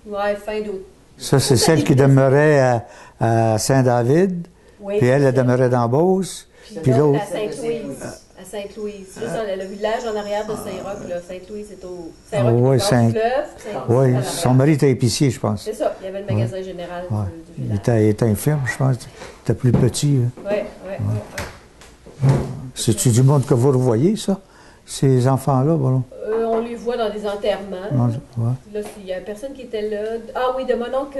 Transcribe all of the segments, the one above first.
Ouais, fin d'août. Ça, c'est celle qui demeurait à Saint-David, Oui, puis elle demeurait dans Beauce, puis à l'autre... Sainte-Louise. À Sainte-Louise. Juste dans le village en arrière de Saint-Roch, là. Sainte-Louise, c'est au Saint-Roch, oui, qui passe le fleuve. Sainte-Louise, oui, à son l'arrière. mari était épicier, je pense. C'est ça, il y avait le magasin général Ouais. du Il village. était infirme, je pense. Il était plus petit. Hein. Oui, oui. C'est-tu du monde que vous revoyez, ça? Ces enfants-là, bon? On les voit dans des enterrements. Non, ouais. Là, il y a personne qui était là. Ah oui, de mon oncle,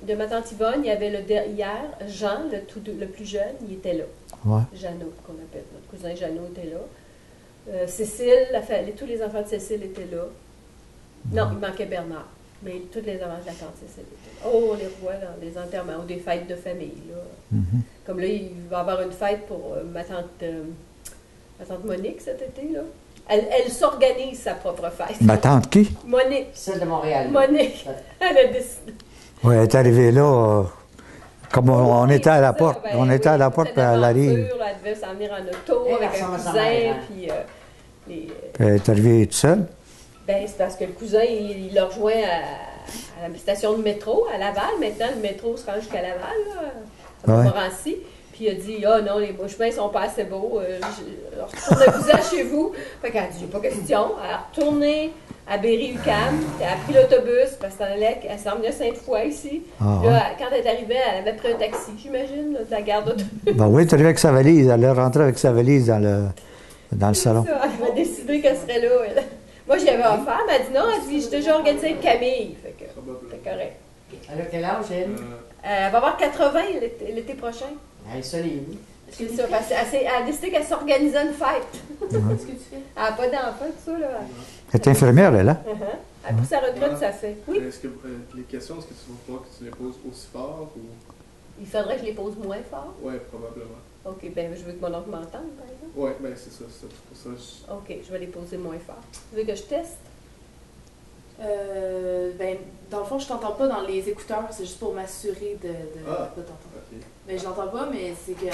de ma tante Yvonne, il y avait hier, Jean, le plus jeune, il était là. Ouais. Jeannot, qu'on appelle. Notre cousin Jeannot était là. Cécile, tous les enfants de Cécile étaient là. Non, il manquait Bernard. Mais tous les enfants de la tante Cécile étaient là. Oh, on les revoit dans des enterrements ou des fêtes de famille. Là. Comme là, il va y avoir une fête pour ma tante Monique cet été. Là. Elle s'organise sa propre fête. Ma tante qui? Monique. Celle de Montréal. Monique. Elle a décidé. Oui, elle est arrivée là, comme on était à la C'est porte. ça, On était à la porte, puis elle arrive. Elle devait s'en venir en auto Elle avec ressemble un à sa cousin. mère, hein. Puis, Puis elle est arrivée toute seule. ben, c'est parce que le cousin, il l'a rejoint à la station de métro à Laval. Maintenant, le métro se rend jusqu'à Laval, là, à Ouais. Montmorency. Puis il a dit, ah non, les chemins sont pas assez beaux. Retournez-vous chez vous. Fait qu'elle a dit, j'ai pas question. Elle a retourné à Berry-UQAM. Elle a pris l'autobus parce qu'elle s'en venait 5 fois ici. Ah, Là, quand elle est arrivée, elle avait pris un taxi, j'imagine, là, de la gare d'autobus. Ben oui, elle est arrivée avec sa valise. Elle est rentrée avec sa valise dans le salon. Ça, elle a décidé qu'elle serait là. Elle. Moi, j'y avais offert. Elle m'a dit non. Elle dit, j'ai déjà organisé avec Camille. Fait que c'est correct. Elle a quel âge, elle? Elle va avoir 80 l'été prochain. Elle est solide. C'est ça, parce qu'elle a décidé qu'elle s'organisait une fête. Qu'est-ce que tu fais? Elle n'a pas d'enfant, tout ça, là. Elle est infirmière, elle, hein? Elle a pris sa retraite, ça fait. Oui, Est-ce que les questions, est-ce que tu veux pas que tu les poses aussi fort ou... il faudrait que je les pose moins fort. Ouais, probablement. OK, ben je veux que mon oncle m'entende, par exemple. Ouais, ben c'est ça, c'est pour ça. OK, je vais les poser moins fort. Tu veux que je teste? Ben, dans le fond, je t'entends pas dans les écouteurs, c'est juste pour m'assurer de Ah. t'entendre. Ok. Ben, je l'entends pas, mais c'est qu'elle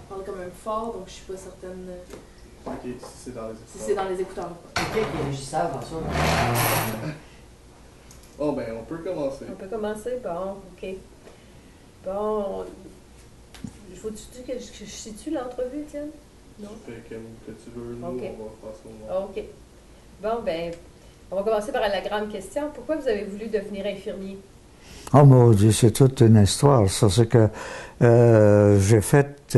parle quand même fort, donc je suis pas certaine Ok, si c'est dans les si c'est dans les écouteurs. C'est qui est régisseur dans ça? Oh, ben on peut commencer. On peut commencer? Bon, OK. Bon, faut-tu que je situe l'entrevue, Étienne? Non? Tu fais comme que tu veux, nous, Ok. on va faire ce moment. OK. Bon, ben, on va commencer par la grande question. Pourquoi vous avez voulu devenir infirmier? Oh mon Dieu, c'est toute une histoire. Ça, c'est que j'ai fait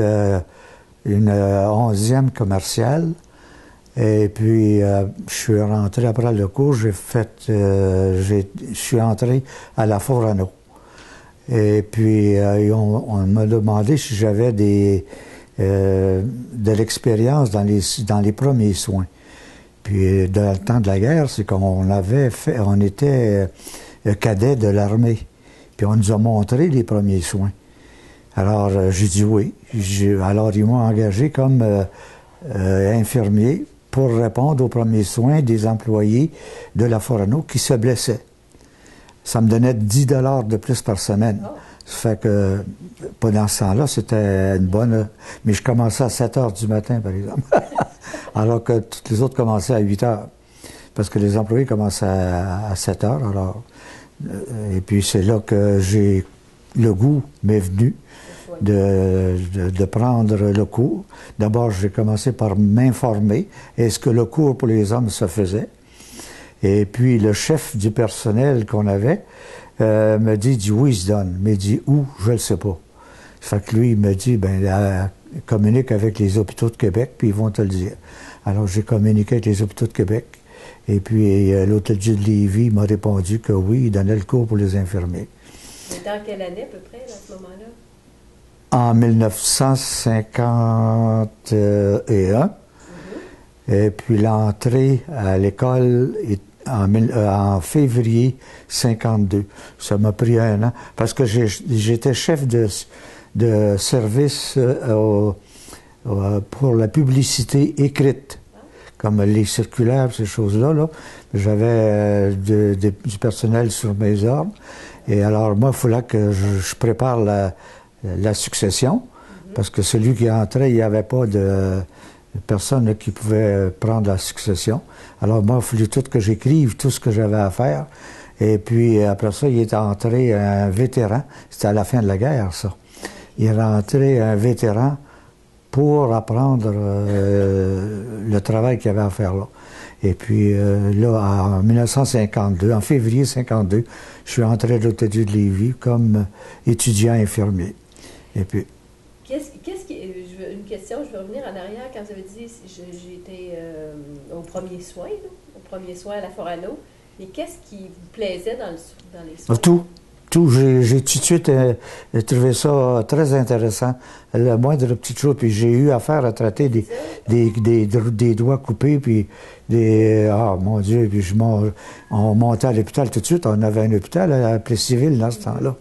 une 11e commerciale. Et puis, je suis rentré après le cours, je suis entré à la Forano. Et puis, on m'a demandé si j'avais de l'expérience dans les premiers soins. Puis, dans le temps de la guerre, c'est on était cadet de l'armée. Puis, on nous a montré les premiers soins. Alors, j'ai dit oui. Alors, ils m'ont engagé comme infirmier pour répondre aux premiers soins des employés de la Forano qui se blessaient. Ça me donnait 10 $ de plus par semaine. Oh. Ça fait que, pendant ce temps-là, c'était une bonne... Mais je commençais à 7 heures du matin, par exemple. Alors que toutes les autres commençaient à 8 heures. Parce que les employés commençaient à 7 heures. Alors, et puis, c'est là que le goût m'est venu de prendre le cours. D'abord, j'ai commencé par m'informer. Est-ce que le cours pour les hommes se faisait? Et puis, le chef du personnel qu'on avait me dit oui, il se donne. Mais il dit où? Je ne le sais pas. Fait que lui, il me dit, communique avec les hôpitaux de Québec, puis ils vont te le dire. Alors, j'ai communiqué avec les hôpitaux de Québec. Et puis, l'hôtel-dieu de Lévis m'a répondu que oui, il donnait le cours pour les infirmiers. Mais dans quelle année, à peu près, à ce moment-là? En 1951. Et puis l'entrée à l'école est en février 52. Ça m'a pris 1 an parce que j'étais chef de service pour la publicité écrite, comme les circulaires, ces choses-là. Là. J'avais du personnel sur mes ordres. Et alors, moi, il fallait que je prépare la succession, parce que celui qui entrait, il n'y avait pas de personne qui pouvait prendre la succession. Alors, moi, il fallait tout que j'écrive tout ce que j'avais à faire. Et puis après ça, il est entré un vétéran. C'était à la fin de la guerre, ça. Il est rentré un vétéran pour apprendre le travail qu'il avait à faire là. Et puis là, en 1952, en février 52, je suis entré à l'Hôtel de Lévis comme étudiant infirmier. Et puis... Une question, je vais revenir en arrière. Quand vous avez dit j'ai été au premier soin, au premier soin à la Forano, mais qu'est-ce qui vous plaisait dans les soins? Tout. J'ai tout de suite trouvé ça très intéressant. La moindre petite chose. Puis j'ai eu affaire à traiter des doigts coupés, puis mon Dieu, puis on montait à l'hôpital tout de suite. On avait un hôpital à Plessisville dans ce temps-là.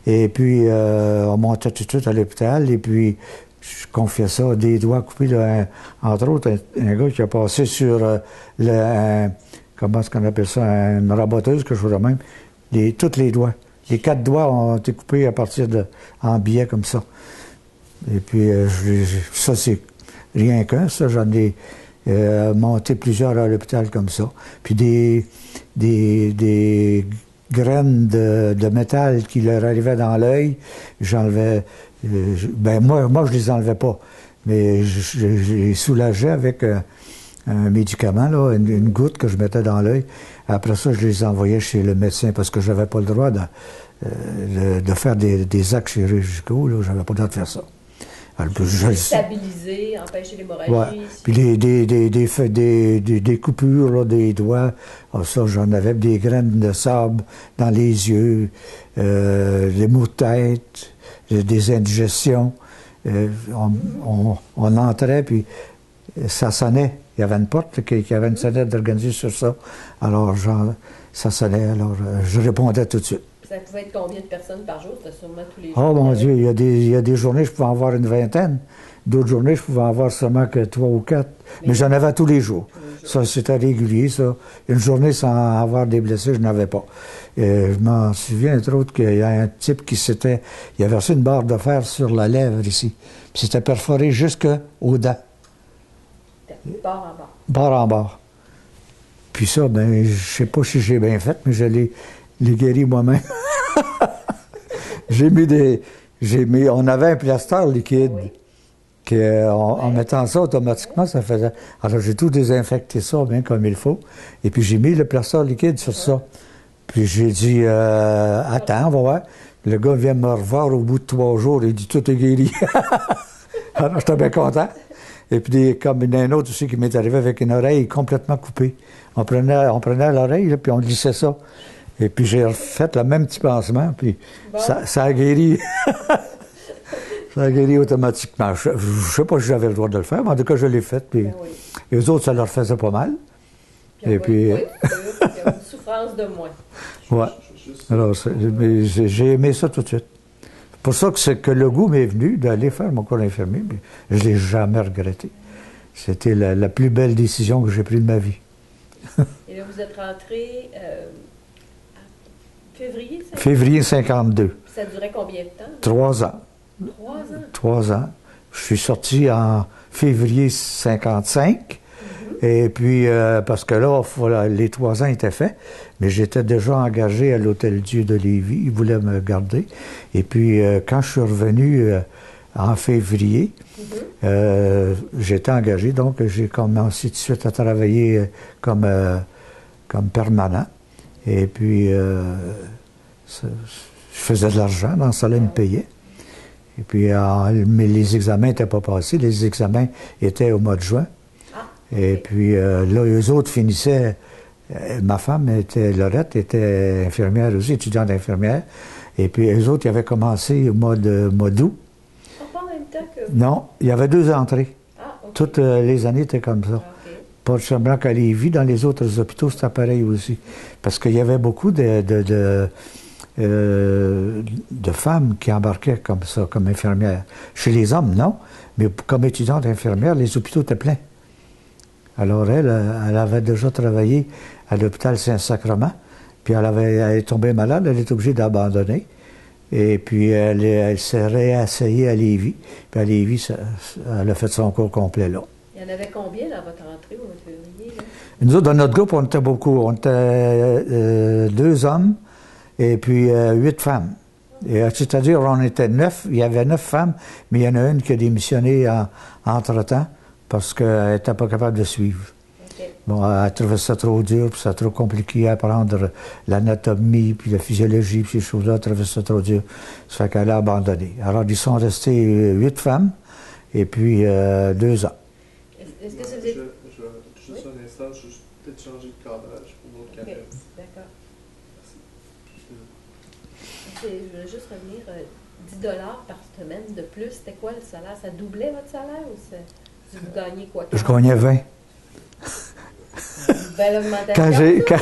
Et puis, on montait tout de suite à l'hôpital, et puis je confiais ça, des doigts coupés. Là, entre autres, un gars qui a passé sur comment est-ce qu'on appelle ça, une raboteuse, quelque chose de même, tous les doigts. Les 4 doigts ont été coupés à partir en billets comme ça. Et puis, ça, c'est rien qu'un, ça. J'en ai monté plusieurs à l'hôpital comme ça. Puis des graines de métal qui leur arrivaient dans l'œil, j'enlevais... moi, je les enlevais pas. Mais je les soulageais avec un médicament, là, une goutte que je mettais dans l'œil. Après ça, je les envoyais chez le médecin parce que je n'avais pas le droit de faire des actes chirurgicaux. Je n'avais pas le droit de faire ça. Alors, stabiliser, empêcher l'hémorragie. Ouais. Puis des coupures, là, des doigts, ça, j'en avais des graines de sable dans les yeux, des maux de tête, des indigestions. On entrait, puis ça sonnait. Il y avait une porte qui avait une sonnette organisée sur ça. Alors, ça sonnait, alors je répondais tout de suite. Ça pouvait être combien de personnes par jour? C'était sûrement tous les jours. Oh mon Dieu, il y a des journées, je pouvais en avoir une vingtaine. D'autres journées, je pouvais en avoir seulement que 3 ou 4. Mais j'en avais tous les jours. Ça, c'était régulier, ça. Une journée sans avoir des blessés, je n'avais pas. Je m'en souviens, entre autres, qu'il y a un type il avait reçu une barre de fer sur la lèvre ici. Puis c'était perforé jusqu'aux dents. Barre en barre. Barre en barre. Puis ça, ben, je sais pas si j'ai bien fait, mais je l'ai guéri moi-même. On avait un plaster liquide. Oui. En mettant ça automatiquement, ça faisait. Alors j'ai tout désinfecté ça bien comme il faut. Et puis j'ai mis le plaster liquide sur ça. Puis j'ai dit attends, on va voir. Le gars vient me revoir au bout de 3 jours, il dit tout est guéri. Alors j'étais bien content. Et puis, comme il y en a un autre aussi qui m'est arrivé avec une oreille complètement coupée. On prenait l'oreille, là, puis on glissait ça. Et puis, j'ai refait le même petit pansement, puis bon. ça a guéri. Ça a guéri automatiquement. Je ne sais pas si j'avais le droit de le faire, mais en tout cas, je l'ai fait. Puis, oui. Et eux autres, ça leur faisait pas mal. Puis, il y a une souffrance de moins. Oui. Alors, j'ai aimé ça tout de suite. Pour ça que le goût m'est venu d'aller faire mon cours d'infirmier, mais je ne l'ai jamais regretté. C'était la plus belle décision que j'ai prise de ma vie. Et là, vous êtes rentré en février? Février 52. Ça durait combien de temps? 3 ans. 3 ans? 3 ans. Je suis sorti en février 55. Et puis, parce que là, voilà, les 3 ans étaient faits, mais j'étais déjà engagé à l'Hôtel-Dieu de Lévis. Ils voulaient me garder. Et puis, quand je suis revenu en février, j'étais engagé, donc j'ai commencé tout de suite à travailler comme permanent. Et puis, je faisais de l'argent, dans ça, là, ils me payaient. Et puis, mais les examens n'étaient pas passés. Les examens étaient au mois de juin. Et puis là, eux autres finissaient. Ma femme, Laurette, était infirmière aussi, étudiante infirmière. Et puis eux autres, ils avaient commencé au mois d'août. Pas en même temps que vous? Non, il y avait 2 entrées. Ah, okay. Toutes les années étaient comme ça. Okay. Pas seulement qu'à Lévis, dans les autres hôpitaux, c'était pareil aussi. Parce qu'il y avait beaucoup de femmes qui embarquaient comme ça, comme infirmières. Chez les hommes, non. Mais comme étudiante infirmière, les hôpitaux étaient pleins. Alors, elle avait déjà travaillé à l'hôpital Saint-Sacrement, puis elle est tombée malade, elle est obligée d'abandonner. Et puis, elle s'est réasseyée à Lévis. Puis à Lévis, elle a fait son cours complet là. Il y en avait combien dans votre entrée au mois de février? Nous autres, dans notre groupe, on était beaucoup. On était 2 hommes et puis 8 femmes. C'est-à-dire, on était 9. Il y avait 9 femmes, mais il y en a une qui a démissionné entre-temps parce qu'elle n'était pas capable de suivre. OK. Bon, elle trouvait ça trop dur, puis ça trop compliqué à apprendre l'anatomie, puis la physiologie, puis ces choses-là, elle trouvait ça trop dur. Ça fait qu'elle a abandonné. Alors, ils sont restés 8 femmes et puis 2 ans. Est-ce que ça Je veut dire... juste un instant, je vais peut-être changer de cadrage pour l'autre OK, caméra. d'accord. Merci. Je voulais juste revenir, 10 par semaine de plus, c'était quoi le salaire? Ça doublait votre salaire ou vous gagnez quoi? Je gagnais 20. Une belle augmentation. Quand j'ai. ça.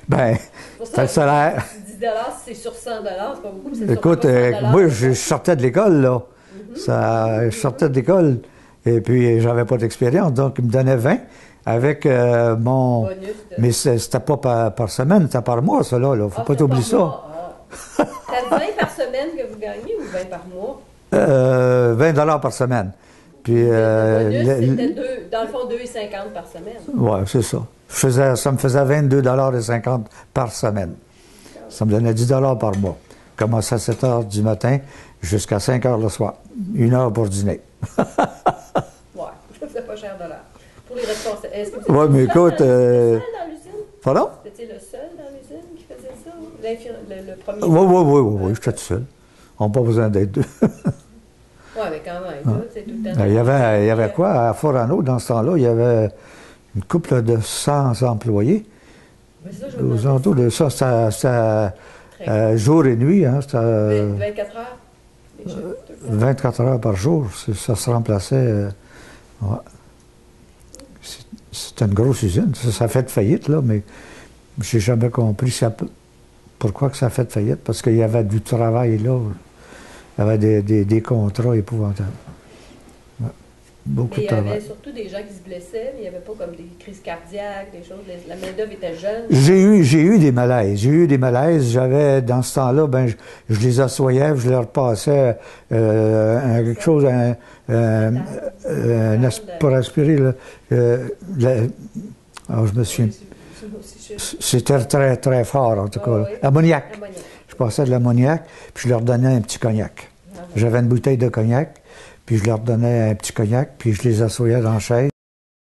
Ben, Pour c'est le salaire. 10 c'est sur 100 c'est pas beaucoup. C'est Écoute, sur 100 moi, je sortais de l'école, là. Je sortais de l'école et puis j'avais pas d'expérience, donc ils me donnaient 20 avec mon. bonus de... Mais c'était pas par semaine, c'était par mois, ça, là. Faut pas t'oublier ça. C'est 20 par semaine que vous gagnez ou 20 par mois? 20 $ par semaine. Puis, Le bonus, c'était dans le fond 2,50 par semaine. ouais, c'est ça. Ça me faisait 22,50 $ par semaine. Ça me donnait 10 $ par mois. Je commençais à 7 h du matin jusqu'à 5 h le soir. 1 heure pour dîner. Ouais, c'est pas cher de l'heure. Pour les responsables. Est-ce que vous Ouais, étiez mais le seul écoute, dans l'usine? Pardon? C'était le seul dans l'usine qui faisait ça? Le premier? Oui, j'étais tout seul. On n'a pas besoin d'être deux. Oui, mais quand même, là, c'est tout le temps. Il y avait quoi? À Forano, dans ce temps-là, il y avait une couple de 100 employés. Mais ça, je me Aux demandais alentours de ça, c'était jour et nuit. Hein, c'était 24 heures? Déjà, tout le temps. 24 heures par jour. Ça se remplaçait. Ouais. C'était une grosse usine. Ça a fait faillite, là, mais j'ai jamais compris pourquoi que ça a fait faillite. Parce qu'il y avait du travail là. Il y avait des contrats épouvantables. Ouais. Beaucoup Mais de il y avait travail. surtout des gens qui se blessaient, mais il n'y avait pas comme des crises cardiaques, des choses. La main-d'œuvre était jeune. J'ai eu des malaises. J'avais, dans ce temps-là, je les assoyais, je leur passais quelque chose, pour aspirer. Là, alors, je me souviens. C'était très, très fort, en tout cas. oui. Ammoniac. Ammoniac. Je passais de l'ammoniac, puis je leur donnais un petit cognac. J'avais une bouteille de cognac, puis je leur donnais un petit cognac, puis je les assoyais dans la chaise.